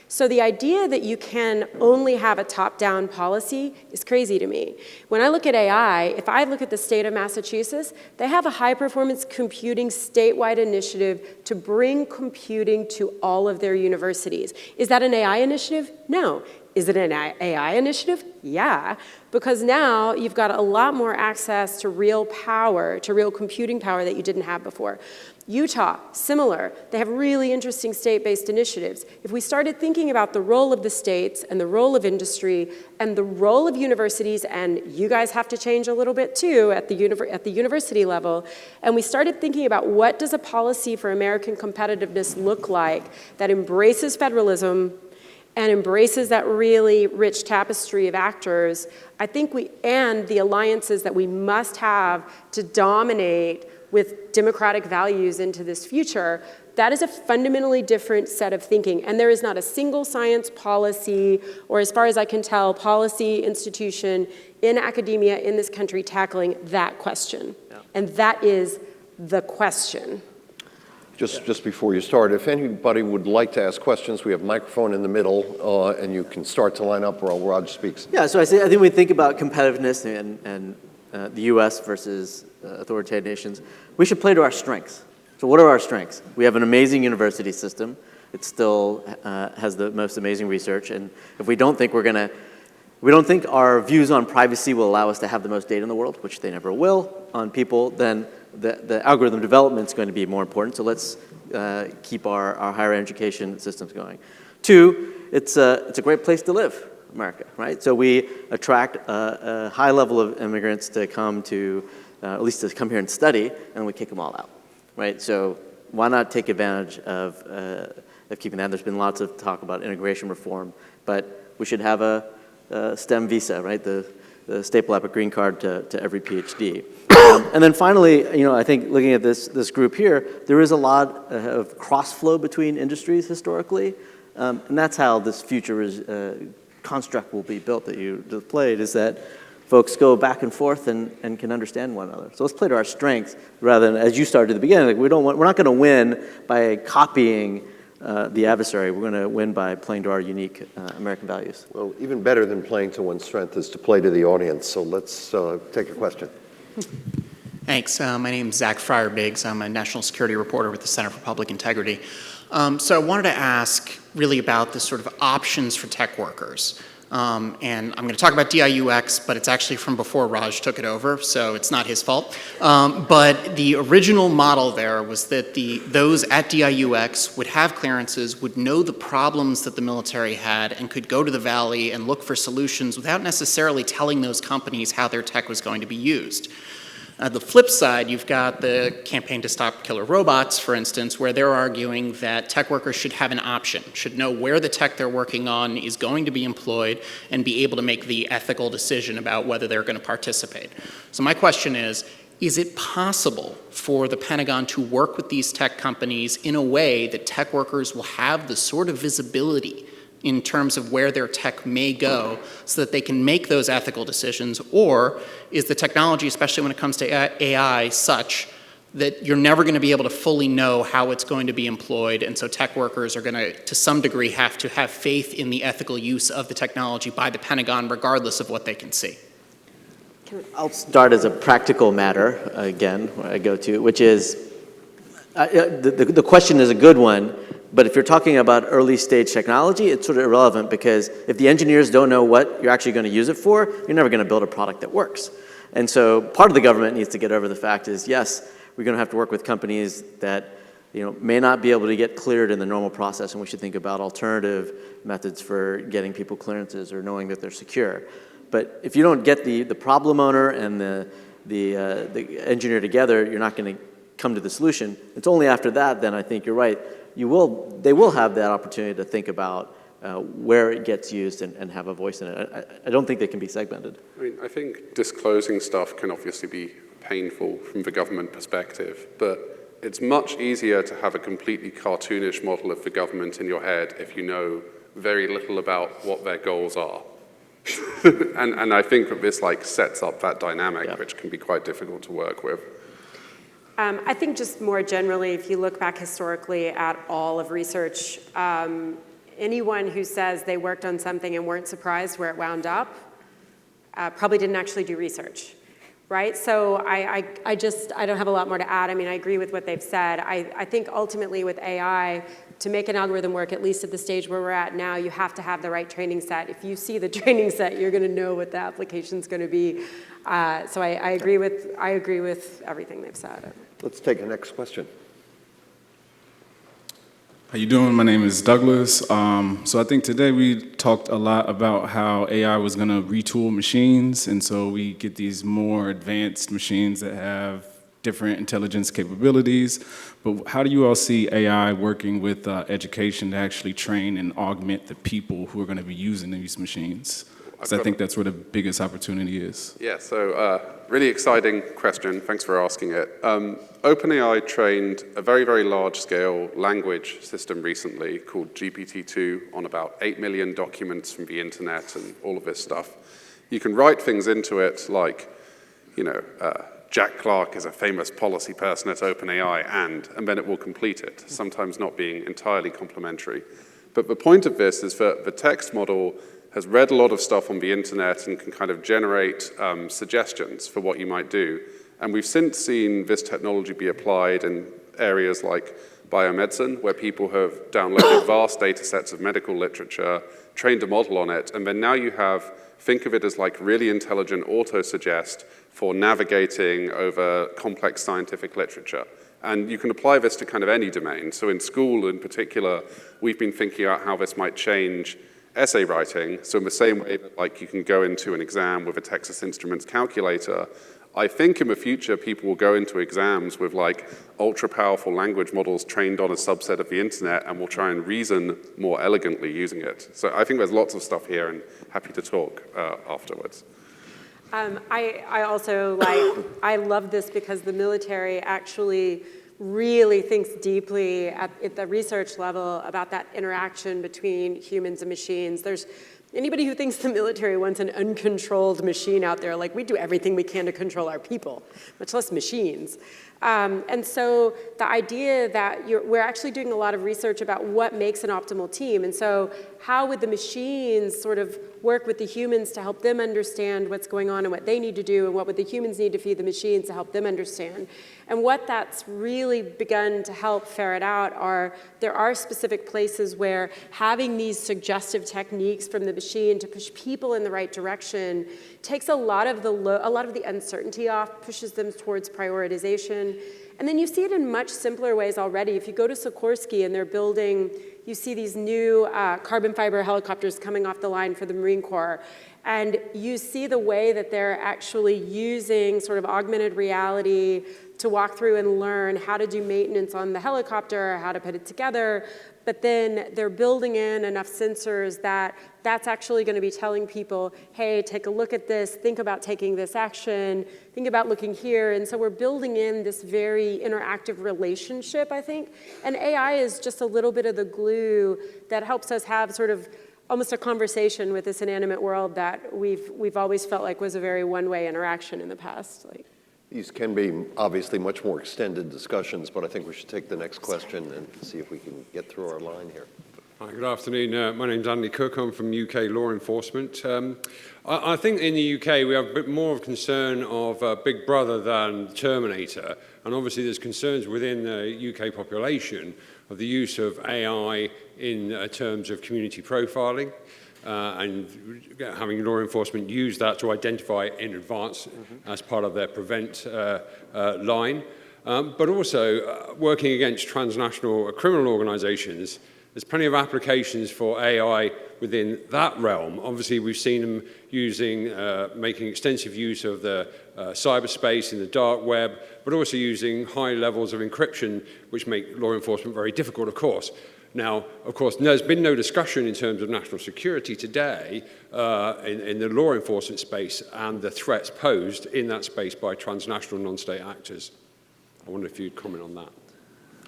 So the idea that you can only have a top-down policy is crazy to me. When I look at AI, if I look at the state of Massachusetts, they have a high-performance computing statewide initiative to bring computing to all of their universities. Is that an AI initiative? No. Is it an AI initiative? Yeah, because now you've got a lot more access to real power, to real computing power that you didn't have before. Utah, similar. They have really interesting state-based initiatives. If we started thinking about the role of the states and the role of industry and the role of universities, and you guys have to change a little bit too at the university level, and we started thinking about what does a policy for American competitiveness look like that embraces federalism and embraces that really rich tapestry of actors, I think and the alliances that we must have to dominate with democratic values into this future, that is a fundamentally different set of thinking. And there is not a single science policy, or as far as I can tell, policy institution in academia in this country tackling that question. Yeah. And that is the question. Just before you start, if anybody would like to ask questions, we have a microphone in the middle, and you can start to line up while Raj speaks. Yeah, so I think we think about competitiveness and the U.S. versus authoritarian nations. We should play to our strengths. So what are our strengths? We have an amazing university system. It still has the most amazing research. And if we don't think we don't think our views on privacy will allow us to have the most data in the world, which they never will, on people, then the algorithm development is going to be more important. So let's keep our higher education systems going. Two, it's a great place to live, America, right? So we attract a high level of immigrants to come to, at least to come here and study, and we kick them all out, right? So why not take advantage of keeping that? There's been lots of talk about immigration reform, but we should have a STEM visa, right? The staple epic green card to every PhD. And then finally, I think looking at this group here, there is a lot of cross-flow between industries historically, and that's how this future construct will be built that you displayed, is that folks go back and forth and can understand one another. So let's play to our strengths rather than, as you started at the beginning, like we're not going to win by copying the adversary. We're going to win by playing to our unique American values. Well, even better than playing to one's strength is to play to the audience. So let's take a question. Thanks. My name is Zach Fryer-Biggs. I'm a national security reporter with the Center for Public Integrity. So I wanted to ask really about the sort of options for tech workers. And I'm going to talk about DIUX, but it's actually from before Raj took it over, so it's not his fault. But the original model there was that those at DIUX would have clearances, would know the problems that the military had, and could go to the Valley and look for solutions without necessarily telling those companies how their tech was going to be used. The flip side, you've got the Campaign to Stop Killer Robots, for instance, where they're arguing that tech workers should have an option, should know where the tech they're working on is going to be employed, and be able to make the ethical decision about whether they're going to participate. So my question is it possible for the Pentagon to work with these tech companies in a way that tech workers will have the sort of visibility in terms of where their tech may go so that they can make those ethical decisions? Or is the technology, especially when it comes to AI, such that you're never going to be able to fully know how it's going to be employed, and so tech workers are going to some degree, have to have faith in the ethical use of the technology by the Pentagon, regardless of what they can see? I'll start as a practical matter, again, where I go to, which is, the question is a good one. But if you're talking about early stage technology, it's sort of irrelevant, because if the engineers don't know what you're actually going to use it for, you're never going to build a product that works. And so part of the government needs to get over the fact is, yes, we're going to have to work with companies that may not be able to get cleared in the normal process, and we should think about alternative methods for getting people clearances or knowing that they're secure. But if you don't get the problem owner and the engineer together, you're not going to come to the solution. It's only after that, then I think you're right. They will have that opportunity to think about where it gets used and have a voice in it. I don't think they can be segmented. I think disclosing stuff can obviously be painful from the government perspective, but it's much easier to have a completely cartoonish model of the government in your head if you know very little about what their goals are. and I think that this sets up that dynamic, which can be quite difficult to work with. I think just more generally, if you look back historically at all of research, anyone who says they worked on something and weren't surprised where it wound up probably didn't actually do research, right? So I don't have a lot more to add. I mean, I agree with what they've said. I think ultimately with AI, to make an algorithm work, at least at the stage where we're at now, you have to have the right training set. If you see the training set, you're going to know what the application's going to be. So I agree with everything they've said. Let's take the next question. How you doing? My name is Douglas. So I think today we talked a lot about how AI was going to retool machines, and so we get these more advanced machines that have different intelligence capabilities. But how do you all see AI working with education to actually train and augment the people who are going to be using these machines? Because I think that's where the biggest opportunity is. Yeah, so really exciting question. Thanks for asking it. OpenAI trained a very, very large-scale language system recently called GPT-2 on about 8 million documents from the internet and all of this stuff. You can write things into it like, Jack Clark is a famous policy person at OpenAI, and then it will complete it, sometimes not being entirely complimentary. But the point of this is that the text model has read a lot of stuff on the internet and can kind of generate suggestions for what you might do. And we've since seen this technology be applied in areas like biomedicine, where people have downloaded vast data sets of medical literature, trained a model on it, and then now you have, think of it as like really intelligent auto-suggest for navigating over complex scientific literature. And you can apply this to kind of any domain. So in school in particular, we've been thinking about how this might change essay writing. So in the same way that like you can go into an exam with a Texas Instruments calculator, I think in the future people will go into exams with like ultra powerful language models trained on a subset of the internet and will try and reason more elegantly using it. So I think there's lots of stuff here and happy to talk afterwards. I also I love this because the military actually really thinks deeply at the research level about that interaction between humans and machines. There's anybody who thinks the military wants an uncontrolled machine out there, like we do everything we can to control our people, much less machines. And so the idea that we're actually doing a lot of research about what makes an optimal team. And so how would the machines sort of work with the humans to help them understand what's going on and what they need to do, and what would the humans need to feed the machines to help them understand. And what that's really begun to help ferret out there are specific places where having these suggestive techniques from the machine to push people in the right direction takes a lot of the uncertainty off, pushes them towards prioritization. And then you see it in much simpler ways already. If you go to Sikorsky and they're building, you see these new carbon fiber helicopters coming off the line for the Marine Corps. And you see the way that they're actually using sort of augmented reality to walk through and learn how to do maintenance on the helicopter, how to put it together. But then they're building in enough sensors that's actually going to be telling people, hey, take a look at this, think about taking this action, think about looking here. And so we're building in this very interactive relationship, I think. And AI is just a little bit of the glue that helps us have sort of almost a conversation with this inanimate world that we've always felt like was a very one-way interaction in the past. These can be obviously much more extended discussions, but I think we should take the next question and see if we can get through our line here. Hi, good afternoon. My name's Andy Cook. I'm from UK law enforcement. I think in the UK we have a bit more of concern of Big Brother than Terminator, and obviously there's concerns within the UK population of the use of AI in terms of community profiling. And having law enforcement use that to identify in advance as part of their prevent line. But also working against transnational criminal organizations, there's plenty of applications for AI within that realm. Obviously, we've seen them making extensive use of the cyberspace in the dark web, but also using high levels of encryption, which make law enforcement very difficult, of course. Now, of course, there's been no discussion in terms of national security today in the law enforcement space and the threats posed in that space by transnational non-state actors. I wonder if you'd comment on that.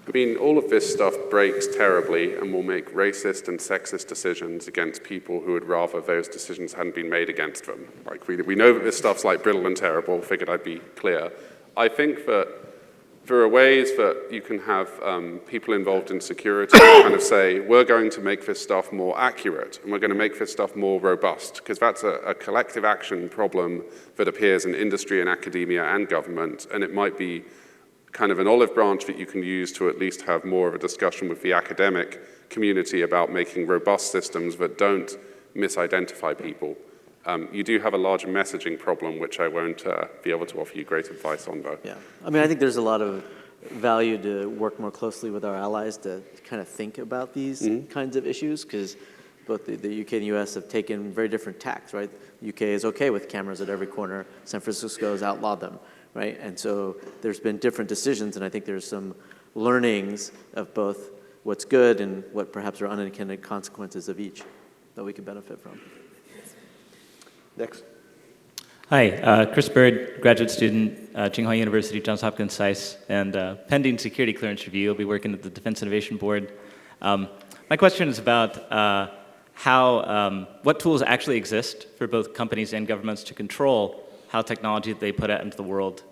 I mean, all of this stuff breaks terribly and will make racist and sexist decisions against people who would rather those decisions hadn't been made against them. Like we know that this stuff's like brittle and terrible, figured I'd be clear. I think that there are ways that you can have people involved in security kind of say, we're going to make this stuff more accurate, and we're going to make this stuff more robust, because that's a collective action problem that appears in industry and academia and government, and it might be kind of an olive branch that you can use to at least have more of a discussion with the academic community about making robust systems that don't misidentify people. You do have a larger messaging problem, which I won't be able to offer you great advice on, though. Yeah, I mean, I think there's a lot of value to work more closely with our allies to kind of think about these kinds of issues, because both the UK and the US have taken very different tacks, right? The UK is okay with cameras at every corner. San Francisco has outlawed them, right? And so there's been different decisions, and I think there's some learnings of both what's good and what perhaps are unintended consequences of each that we could benefit from. Next. Hi, Chris Bird, graduate student, Tsinghua University, Johns Hopkins SAIS, and pending security clearance review, I'll be working at the Defense Innovation Board. My question is about what tools actually exist for both companies and governments to control how technology that they put out into the world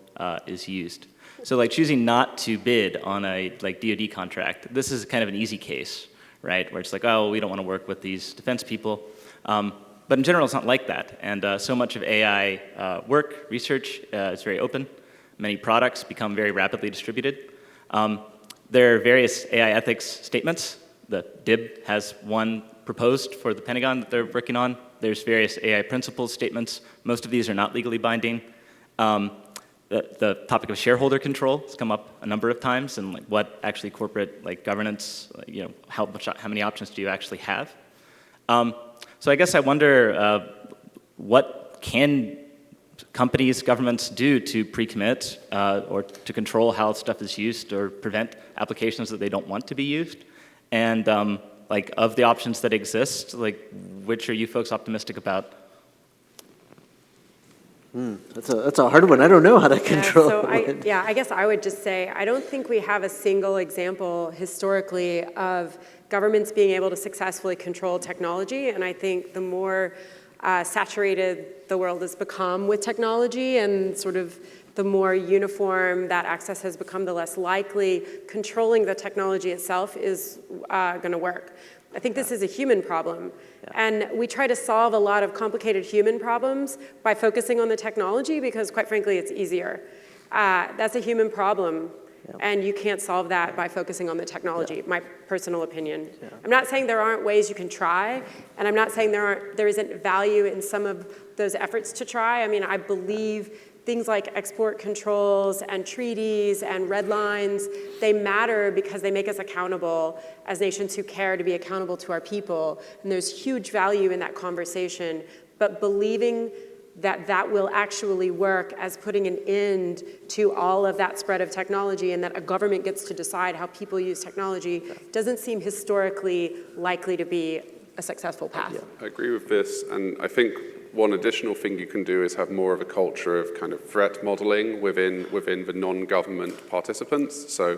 is used. So like choosing not to bid on a DoD contract, this is kind of an easy case, right? Where it's like, oh, we don't want to work with these defense people. But in general, it's not like that. And so much of AI work, research is very open. Many products become very rapidly distributed. There are various AI ethics statements. The DIB has one proposed for the Pentagon that they're working on. There's various AI principles statements. Most of these are not legally binding. The topic of shareholder control has come up a number of times, and what actually corporate governance, how many options do you actually have? So I guess I wonder what can companies, governments do to pre-commit or to control how stuff is used or prevent applications that they don't want to be used? And of the options that exist, which are you folks optimistic about? That's a hard one. I don't know how to control it. I guess I would just say I don't think we have a single example historically of governments being able to successfully control technology, and I think the more saturated the world has become with technology and sort of the more uniform that access has become, the less likely controlling the technology itself is going to work. I think this is a human problem. And we try to solve a lot of complicated human problems by focusing on the technology because, quite frankly, it's easier. That's a human problem. And you can't solve that by focusing on the technology, my personal opinion. I'm not saying there aren't ways you can try, and I'm not saying there isn't value in some of those efforts to try. I mean, I believe things like export controls and treaties and red lines, they matter because they make us accountable as nations who care to be accountable to our people. And there's huge value in that conversation. But believing that will actually work as putting an end to all of that spread of technology and that a government gets to decide how people use technology doesn't seem historically likely to be a successful path. I agree with this, and I think one additional thing you can do is have more of a culture of kind of threat modeling within the non-government participants. So,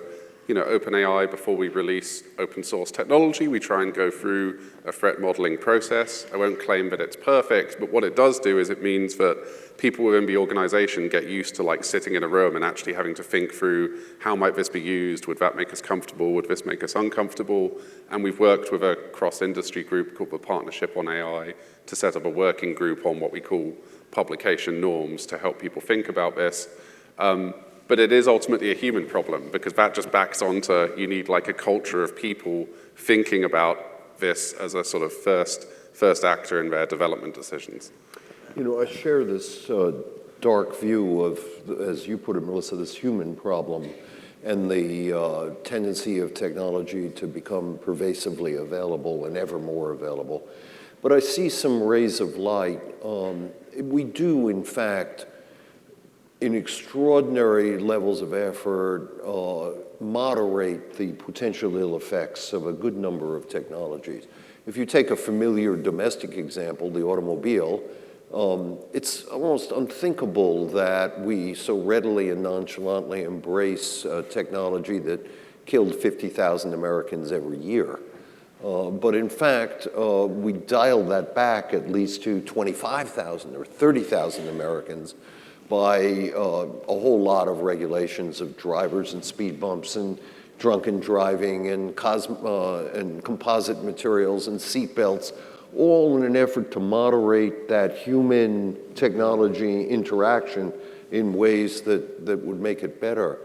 OpenAI, before we release open source technology, we try and go through a threat modeling process. I won't claim that it's perfect, but what it does do is it means that people within the organization get used to sitting in a room and actually having to think through how might this be used, would that make us comfortable, would this make us uncomfortable? And we've worked with a cross-industry group called the Partnership on AI to set up a working group on what we call publication norms to help people think about this. But it is ultimately a human problem because that just backs onto you need a culture of people thinking about this as a sort of first actor in their development decisions. I share this dark view of, as you put it, Melissa, this human problem and the tendency of technology to become pervasively available and ever more available. But I see some rays of light. We do, in fact, in extraordinary levels of effort, moderate the potential ill effects of a good number of technologies. If you take a familiar domestic example, the automobile, it's almost unthinkable that we so readily and nonchalantly embrace technology that killed 50,000 Americans every year. But in fact, we dialed that back at least to 25,000 or 30,000 Americans by a whole lot of regulations of drivers and speed bumps and drunken driving and composite materials and seat belts, all in an effort to moderate that human technology interaction in ways that would make it better.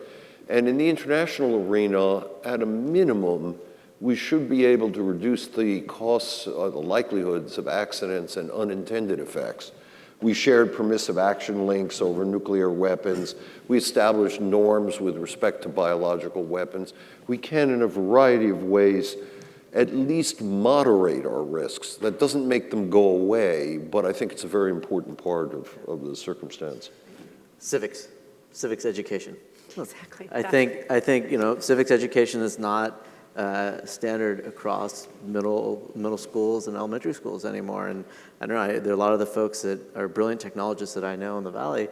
And in the international arena, at a minimum, we should be able to reduce the costs or the likelihoods of accidents and unintended effects. We shared permissive action links over nuclear weapons. We established norms with respect to biological weapons. We can, in a variety of ways, at least moderate our risks. That doesn't make them go away, but I think it's a very important part of the circumstance. Civics education. Exactly. I think civics education is not standard across middle schools and elementary schools anymore. And I don't know, there are a lot of the folks that are brilliant technologists that I know in the Valley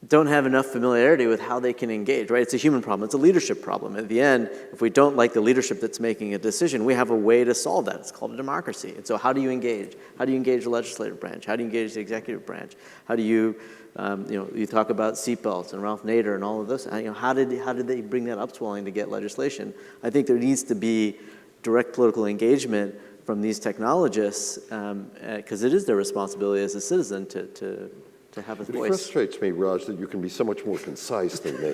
don't have enough familiarity with how they can engage, right? It's a human problem. It's a leadership problem. At the end, if we don't like the leadership that's making a decision, we have a way to solve that. It's called a democracy. And so how do you engage? How do you engage the legislative branch? How do you engage the executive branch? How do you, you talk about seatbelts and Ralph Nader and all of this. How did they bring that upswelling to get legislation? I think there needs to be direct political engagement from these technologists because it is their responsibility as a citizen to have a voice. It frustrates me, Raj, that you can be so much more concise than me.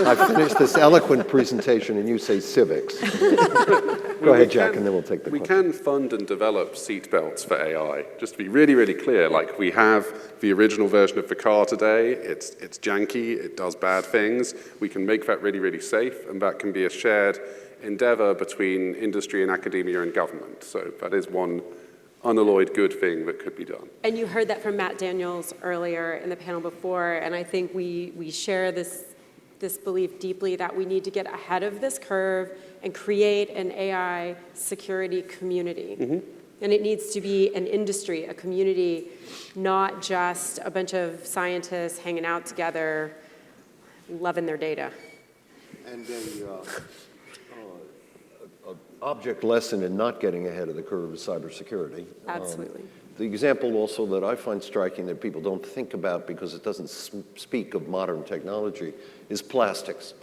I've finished this eloquent presentation and you say civics. Go ahead, Jack, and then we'll take the question. We can fund and develop seatbelts for AI. Just to be really, really clear, like we have the original version of the car today. It's janky, it does bad things. We can make that really, really safe, and that can be a shared endeavor between industry and academia and government. So that is one unalloyed good thing that could be done. And you heard that from Matt Daniels earlier in the panel before, and I think we share this belief deeply that we need to get ahead of this curve and create an AI security community. Mm-hmm. And it needs to be an industry, a community, not just a bunch of scientists hanging out together, loving their data. And object lesson in not getting ahead of the curve is cybersecurity. Absolutely. The example also that I find striking that people don't think about because it doesn't speak of modern technology is plastics.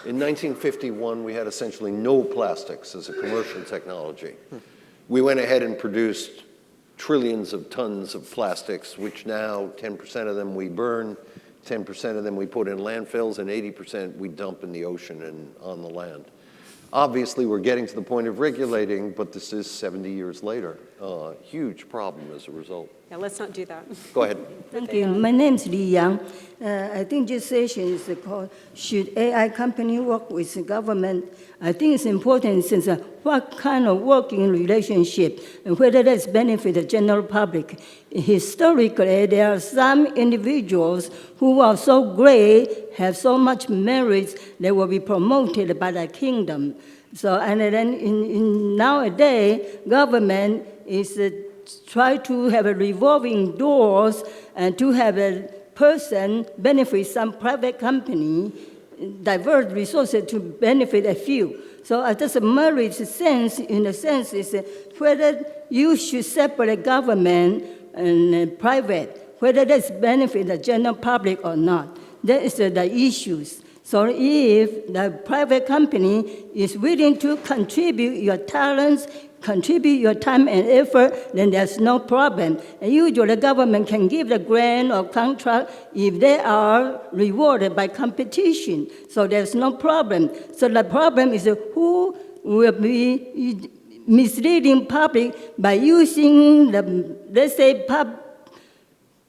In 1951, we had essentially no plastics as a commercial technology. We went ahead and produced trillions of tons of plastics, which now 10% of them we burn, 10% of them we put in landfills, and 80% we dump in the ocean and on the land. Obviously, we're getting to the point of regulating, but this is 70 years later. Huge problem as a result. Yeah, let's not do that. Go ahead. Thank you. My name is Li Yang. I think this session is called, should AI company work with the government? I think it's important since what kind of working relationship and whether that's benefit the general public. Historically, there are some individuals who are so great, have so much merits, they will be promoted by the kingdom. So, and then in nowadays, government is try to have a revolving doors and to have a person benefit some private company, divert resources to benefit a few. So that's a merit sense, in a sense, is whether you should separate government and private, whether that's benefit the general public or not. That is the issues. So if the private company is willing to contribute your talents, contribute your time and effort, then there's no problem. And usually the government can give the grant or contract if they are rewarded by competition. So there's no problem. So the problem is who will be misleading public by using the, let's say,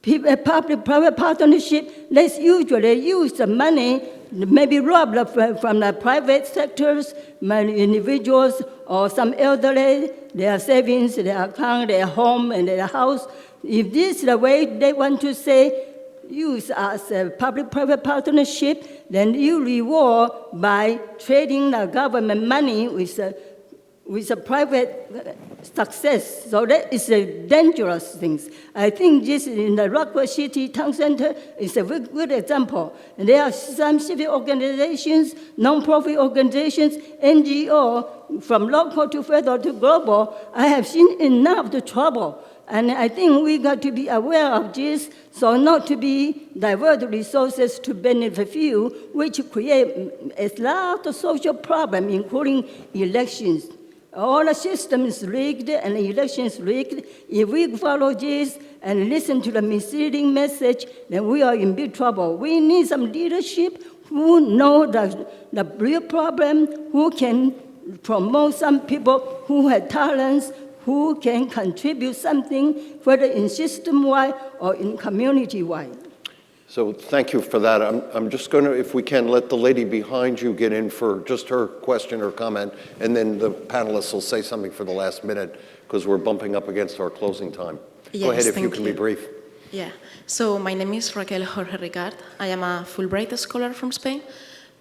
public-private partnership. Let's usually use the money, maybe rob from the private sectors, individuals or some elderly, their savings, their account, their home, and their house. If this is the way they want to say, use as a public-private partnership, then you reward by trading the government money with a private success. So that is a dangerous thing. I think this in the Rockwell City Town Center is a very good example. And there are some civic organizations, non-profit organizations, NGO, from local to federal to global. I have seen enough the trouble. And I think we got to be aware of this, so not to be divert resources to benefit few, which create a lot of social problem, including elections. All the system is rigged and the election is rigged. If we follow this and listen to the misleading message, then we are in big trouble. We need some leadership who know the real problem, who can promote some people who have talents, who can contribute something, whether in system-wide or in community-wide. So thank you for that. I'm just going to, if we can, let the lady behind you get in for just her question or comment, and then the panelists will say something for the last minute, because we're bumping up against our closing time. Yes, Go ahead if you thank can be brief. Yeah, so my name is Raquel Jorge Ricard. I am a Fulbright scholar from Spain,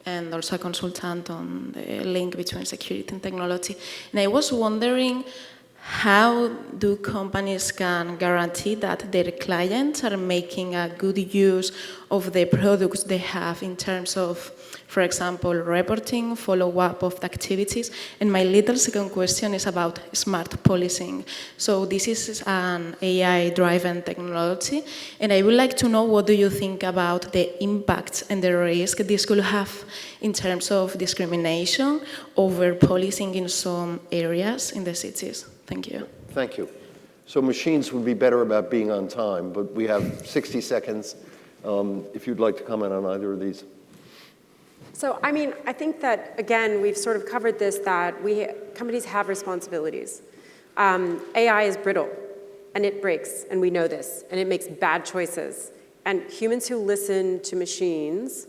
and also a consultant on the link between security and technology. And I was wondering, how do companies can guarantee that their clients are making a good use of the products they have in terms of, for example, reporting, follow-up of the activities? And my little second question is about smart policing. So this is an AI-driven technology, and I would like to know, what do you think about the impact and the risk this could have in terms of discrimination over policing in some areas in the cities? Thank you. Thank you. So machines would be better about being on time, but we have 60 seconds. If you'd like to comment on either of these. So, I mean, I think that, again, we've sort of covered this, that companies have responsibilities. AI is brittle, and it breaks, and we know this, and it makes bad choices. And humans who listen to machines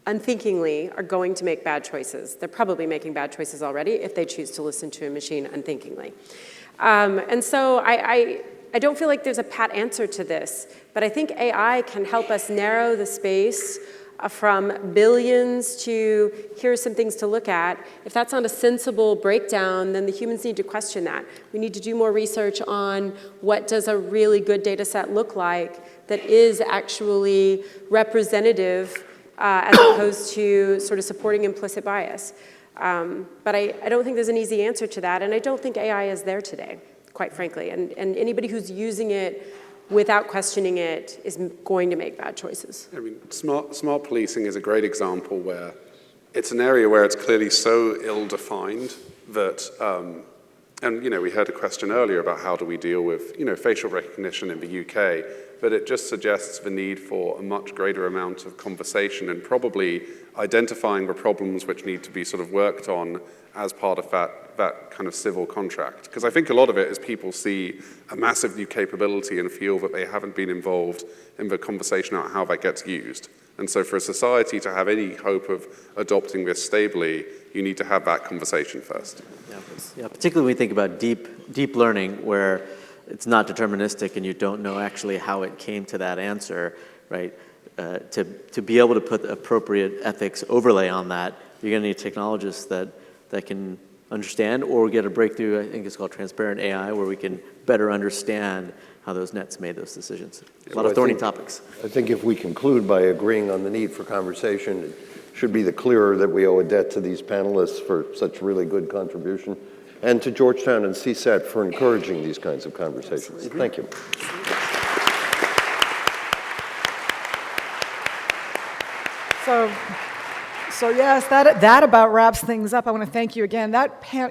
unthinkingly are going to make bad choices. They're probably making bad choices already if they choose to listen to a machine unthinkingly. And so I don't feel like there's a pat answer to this, but I think AI can help us narrow the space from billions to here are some things to look at. If that's not a sensible breakdown, then the humans need to question that. We need to do more research on what does a really good data set look like that is actually representative as opposed to sort of supporting implicit bias. But I don't think there's an easy answer to that, and I don't think AI is there today, quite frankly. And anybody who's using it without questioning it is going to make bad choices. I mean, smart policing is a great example where it's an area where it's clearly so ill-defined that, and we heard a question earlier about how do we deal with facial recognition in the UK, but it just suggests the need for a much greater amount of conversation and probably identifying the problems which need to be sort of worked on as part of that kind of civil contract. Because I think a lot of it is people see a massive new capability and feel that they haven't been involved in the conversation about how that gets used. And so for a society to have any hope of adopting this stably, you need to have that conversation first. Yeah, particularly when we think about deep learning, where it's not deterministic and you don't know actually how it came to that answer, right? To be able to put the appropriate ethics overlay on that, you're going to need technologists that can understand, or get a breakthrough, I think it's called transparent AI, where we can better understand how those nets made those decisions. A lot of thorny topics. I think if we conclude by agreeing on the need for conversation, it should be the clearer that we owe a debt to these panelists for such really good contribution, and to Georgetown and CSAT for encouraging these kinds of conversations. Thank you. So yes, that about wraps things up. I want to thank you again.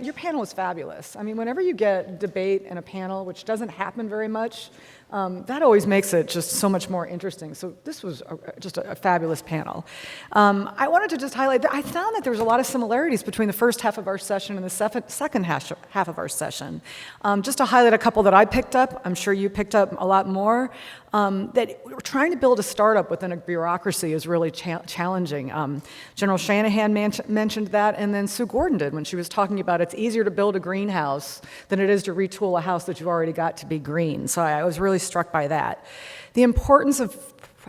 Your panel was fabulous. I mean, whenever you get debate in a panel, which doesn't happen very much, that always makes it just so much more interesting. So this was just a fabulous panel. I wanted to just highlight that I found that there was a lot of similarities between the first half of our session and the second half of our session. Just to highlight a couple that I picked up, I'm sure you picked up a lot more, that we're trying to build a startup within a bureaucracy is really challenging. General Shanahan mentioned that, and then Sue Gordon did when she was talking about it's easier to build a greenhouse than it is to retool a house that you've already got to be green. So I was really struck by that. The importance of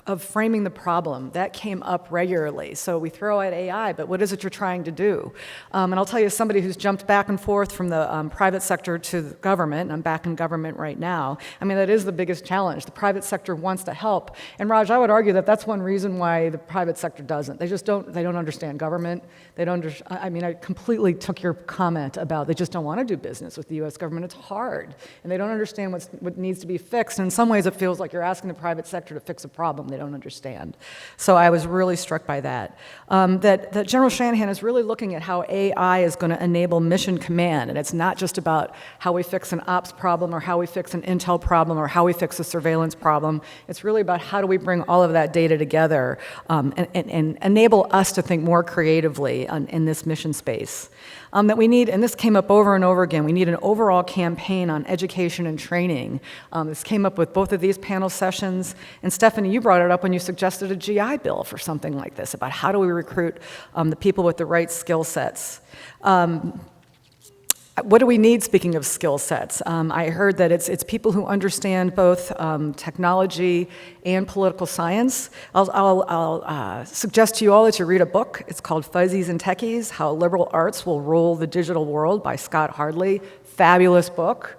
of framing the problem. That came up regularly. So we throw out AI, but what is it you're trying to do? And I'll tell you, as somebody who's jumped back and forth from the private sector to the government, and I'm back in government right now, I mean, that is the biggest challenge. The private sector wants to help. And Raj, I would argue that that's one reason why the private sector doesn't. They don't understand government. I mean, I completely took your comment about they just don't want to do business with the US government. It's hard. And they don't understand what needs to be fixed. And in some ways, it feels like you're asking the private sector to fix a problem they don't understand. So I was really struck by that. That General Shanahan is really looking at how AI is going to enable mission command. And it's not just about how we fix an ops problem or how we fix an intel problem or how we fix a surveillance problem. It's really about how do we bring all of that data together and enable us to think more creatively in this mission space. That we need, and this came up over and over again, we need an overall campaign on education and training. This came up with both of these panel sessions, and Stephanie, you brought it up when you suggested a GI Bill for something like this, about how do we recruit the people with the right skill sets. What do we need, speaking of skill sets? I heard that it's people who understand both technology and political science. I'll suggest to you all that you read a book. It's called Fuzzies and Techies, How Liberal Arts Will Rule the Digital World by Scott Hardley. Fabulous book.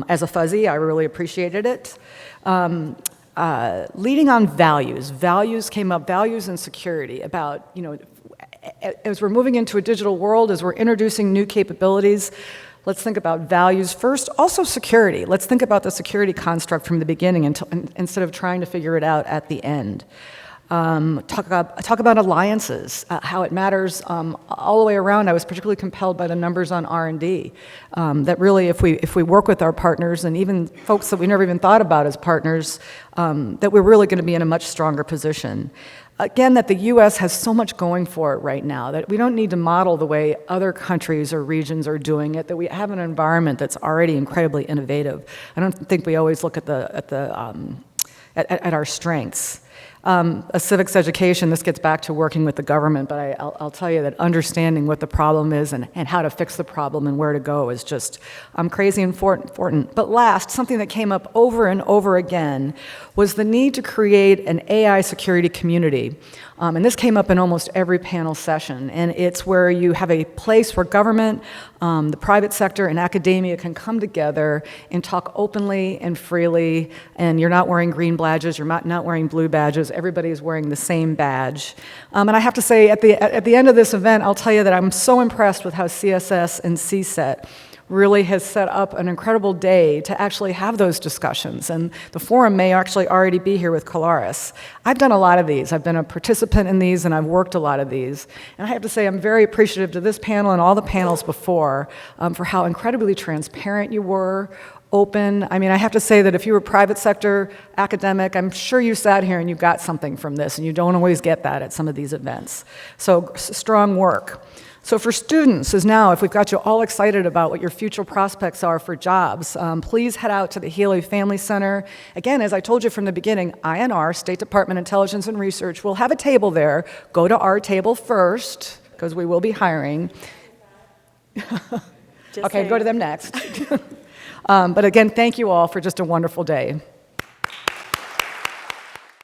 As a fuzzy, I really appreciated it. Leading on values. Values came up, values and security, about, as we're moving into a digital world, as we're introducing new capabilities, let's think about values first. Also security. Let's think about the security construct from the beginning instead of trying to figure it out at the end. Talk about alliances, how it matters all the way around. I was particularly compelled by the numbers on R&D. That really, if we work with our partners and even folks that we never even thought about as partners, that we're really going to be in a much stronger position. Again, that the U.S. has so much going for it right now that we don't need to model the way other countries or regions are doing it, that we have an environment that's already incredibly innovative. I don't think we always look at our strengths. A civics education, this gets back to working with the government, but I'll tell you that understanding what the problem is and how to fix the problem and where to go is just crazy important. But last, something that came up over and over again was the need to create an AI security community. And this came up in almost every panel session, and it's where you have a place where government, the private sector, and academia can come together and talk openly and freely, and you're not wearing green badges, you're not wearing blue badges, everybody is wearing the same badge. And I have to say, at the end of this event, I'll tell you that I'm so impressed with how CSS and CSET really has set up an incredible day to actually have those discussions. And the forum may actually already be here with Kalaris. I've done a lot of these. I've been a participant in these, and I've worked a lot of these. And I have to say, I'm very appreciative to this panel and all the panels before for how incredibly transparent you were, open. I mean, I have to say that if you were private sector, academic, I'm sure you sat here and you got something from this, and you don't always get that at some of these events. So strong work. So for students, is now, if we've got you all excited about what your future prospects are for jobs, please head out to the Healy Family Center. Again, as I told you from the beginning, INR, State Department Intelligence and Research, will have a table there. Go to our table first, because we will be hiring. Okay, go to them next. But again, thank you all for just a wonderful day.